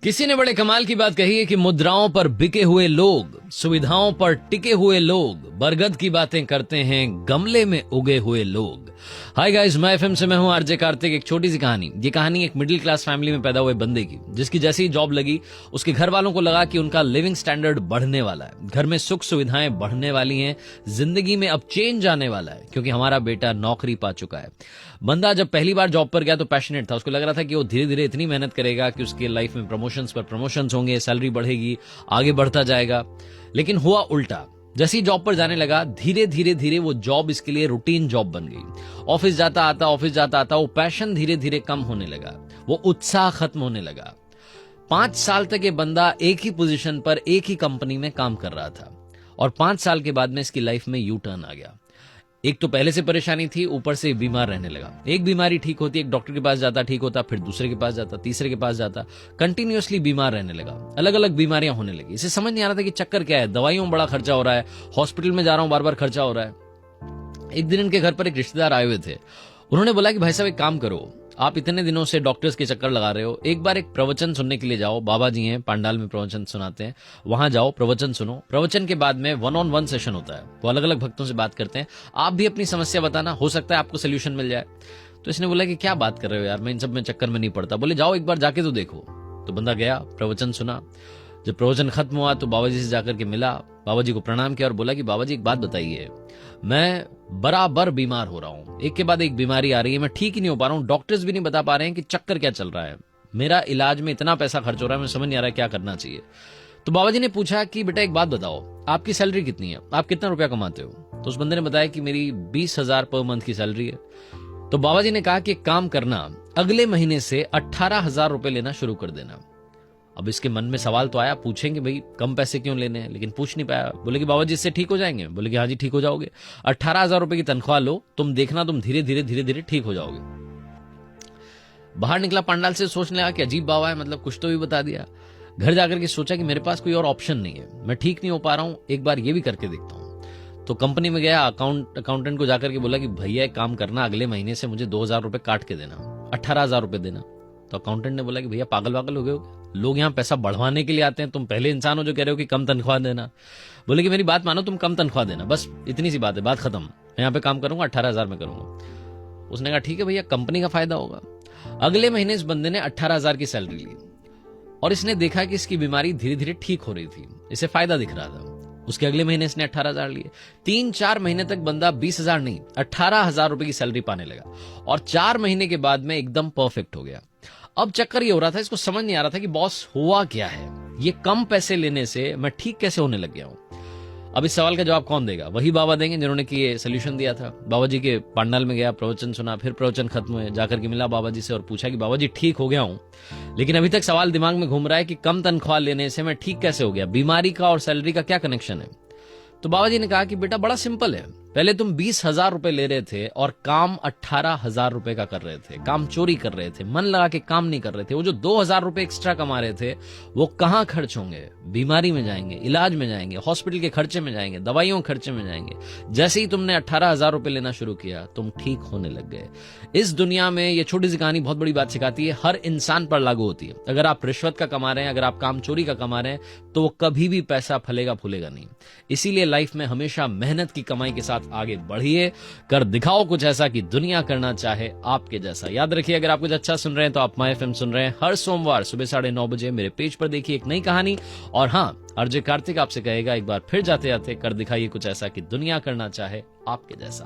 किसी ने बड़े कमाल की बात कही है कि मुद्राओं पर बिके हुए लोग, सुविधाओं पर टिके हुए लोग, बरगद की बातें करते हैं गमले में उगे हुए लोग। हाय गाइस, मैं एफएम से हूं आरजे कार्तिक। एक छोटी सी कहानी। ये कहानी एक मिडिल क्लास फैमिली में पैदा हुए बंदे की, जिसकी जैसी ही जॉब लगी उसके घर वालों को लगा कि उनका लिविंग स्टैंडर्ड बढ़ने वाला है, घर में सुख सुविधाएं बढ़ने वाली हैं, जिंदगी में अब चेंज आने वाला है क्योंकि हमारा बेटा नौकरी पा चुका है। बंदा जब पहली बार जॉब पर गया तो पैशनेट था। उसको लग रहा था कि वो धीरे धीरे इतनी मेहनत करेगा कि उसके लाइफ में प्रमोशंस पर प्रमोशंस होंगे, सैलरी बढ़ेगी, आगे बढ़ता जाएगा। लेकिन हुआ उल्टा। जैसे ही जॉब पर जाने लगा, धीरे धीरे वो जॉब इसके लिए रूटीन जॉब बन गई। ऑफिस जाता आता वो पैशन धीरे धीरे कम होने लगा, वो उत्साह खत्म होने लगा। 5 साल तक ये बंदा एक ही पोजीशन पर एक ही कंपनी में काम कर रहा था और 5 साल के बाद में इसकी लाइफ में यू टर्न आ गया। एक तो पहले से परेशानी थी, ऊपर से बीमार रहने लगा। एक बीमारी ठीक होती, एक डॉक्टर के पास जाता, ठीक होता, फिर दूसरे के पास जाता, तीसरे के पास जाता, कंटिन्यूअसली बीमार रहने लगा। अलग अलग बीमारियां होने लगी। इसे समझ नहीं आ रहा था कि चक्कर क्या है। दवाइयों में बड़ा खर्चा हो रहा है, हॉस्पिटल में जा रहा हूं, बार बार खर्चा हो रहा है। एक दिन इनके घर पर एक रिश्तेदार आए हुए थे। उन्होंने बोला कि भाई साहब एक काम करो, आप इतने दिनों से डॉक्टर्स के चक्कर लगा रहे हो, एक बार एक प्रवचन सुनने के लिए जाओ। बाबा जी हैं, पंडाल में प्रवचन सुनाते हैं, वहां जाओ, प्रवचन सुनो। प्रवचन के बाद में 1-on-1 सेशन होता है, वो अलग अलग भक्तों से बात करते हैं। आप भी अपनी समस्या बताना, हो सकता है आपको सोल्यूशन मिल जाए। तो इसने बोला कि क्या बात कर रहे हो यार, मैं इन सब में चक्कर में नहीं पड़ता। बोले जाओ एक बार जाके तो देखो। तो बंदा गया, प्रवचन सुना। जब प्रवचन खत्म हुआ तो बाबा जी से जाकर के मिला, बाबा जी को प्रणाम किया और बोला कि बाबा जी एक बात बताइए, मैं बराबर बीमार हो रहा हूं, एक के बाद एक बीमारी आ रही है, मैं ठीक ही नहीं हो पा रहा हूं, डॉक्टर्स भी नहीं बता पा रहे हैं कि चक्कर क्या चल रहा है, मेरा इलाज में इतना पैसा खर्च हो रहा है, मैं समझ नहीं आ रहा है क्या करना चाहिए। तो बाबा जी ने पूछा कि बेटा एक बात बताओ, आपकी सैलरी कितनी है, आप कितना रुपया कमाते हो? तो उस बंदे ने बताया कि मेरी 20,000 पर मंथ की सैलरी है। तो बाबा जी ने कहा कि एक काम करना, अगले महीने से 18,000 रुपए लेना शुरू कर देना। अब इसके मन में सवाल तो आया, पूछेंगे भाई कम पैसे क्यों लेने हैं, लेकिन पूछ नहीं पाया। बोले कि बाबा जी इससे ठीक हो जाएंगे? बोले कि हाँ जी ठीक हो जाओगे। 18,000 रुपए की तनख्वाह लो, तुम देखना तुम धीरे धीरे ठीक हो जाओगे। बाहर निकला पंडाल से, सोचने लगा कि अजीब बाबा है, मतलब कुछ तो भी बता दिया। घर जाकर के सोचा कि मेरे पास कोई और ऑप्शन नहीं है, मैं ठीक नहीं हो पा रहा हूं, एक बार ये भी करके देखता हूं। तो कंपनी में गया, अकाउंटेंट को जाकर के बोला कि भैया एक काम करना, अगले महीने से मुझे 2,000 रुपए काट के देना, 18,000 रुपए देना। तो अकाउंटेंट ने बोला कि भैया पागल वागल हो गए हो, लोग यहाँ पैसा बढ़वाने के लिए आते हैं, तुम पहले इंसान हो जो कह रहे हो कि कम तनख्वाह देना। बोले कि मेरी बात मानो, तुम कम तनख्वाह देना, बस इतनी सी बात है, बात खत्म। मैं यहाँ पे काम करूंगा, 18,000 में करूंगा। उसने कहा ठीक है भैया, कंपनी का फायदा होगा। अगले महीने इस बंदे ने 18,000 की सैलरी ली और इसने देखा कि इसकी बीमारी धीरे धीरे ठीक हो रही थी, इसे फायदा दिख रहा था। उसके अगले महीने इसने 18,000 लिए। 3-4 महीने तक बंदा 20,000 नहीं 18,000 रुपए की सैलरी पाने लगा और 4 महीने के बाद में एकदम परफेक्ट हो गया। अब चक्कर ये हो रहा था, इसको समझ नहीं आ रहा था कि बॉस हुआ क्या है, ये कम पैसे लेने से मैं ठीक कैसे होने लग गया हूं। अब इस सवाल का जवाब कौन देगा? वही बाबा देंगे जिन्होंने कि ये सोल्यूशन दिया था। बाबा जी के पंडाल में गया, प्रवचन सुना, फिर प्रवचन खत्म हुए, जाकर के मिला बाबा जी से और पूछा कि बाबा जी ठीक हो गया हूं, लेकिन अभी तक सवाल दिमाग में घूम रहा है कि कम तनख्वाह लेने से मैं ठीक कैसे हो गया, बीमारी का और सैलरी का क्या कनेक्शन है? तो बाबा जी ने कहा कि बेटा बड़ा सिंपल है, पहले तुम 20,000 रुपए ले रहे थे और काम 18,000 रुपए का कर रहे थे, काम चोरी कर रहे थे, मन लगा के काम नहीं कर रहे थे। वो जो 2,000 रुपए एक्स्ट्रा कमा रहे थे वो कहां खर्च होंगे? बीमारी में जाएंगे, इलाज में जाएंगे, हॉस्पिटल के खर्चे में जाएंगे, दवाइयों के खर्चे में जाएंगे। जैसे ही तुमने 18,000 रुपए लेना शुरू किया, तुम ठीक होने लग गए। इस दुनिया में ये छोटी सी कहानी बहुत बड़ी बात सिखाती है, हर इंसान पर लागू होती है। अगर आप रिश्वत का कमा रहे हैं, अगर आप काम चोरी का कमा रहे हैं, तो कभी भी पैसा फलेगा फूलेगा नहीं। इसीलिए लाइफ में हमेशा मेहनत की कमाई के साथ आगे बढ़िए, कर दिखाओ कुछ ऐसा कि दुनिया करना चाहे आपके जैसा। याद रखिए, अगर आप कुछ अच्छा सुन रहे हैं तो आप माय एफएम सुन रहे हैं। हर सोमवार सुबह 9:30 बजे मेरे पेज पर देखिए एक नई कहानी। और हाँ, आरजे कार्तिक आपसे कहेगा एक बार फिर जाते जाते कर दिखाइए कुछ ऐसा कि दुनिया करना चाहे आपके जैसा।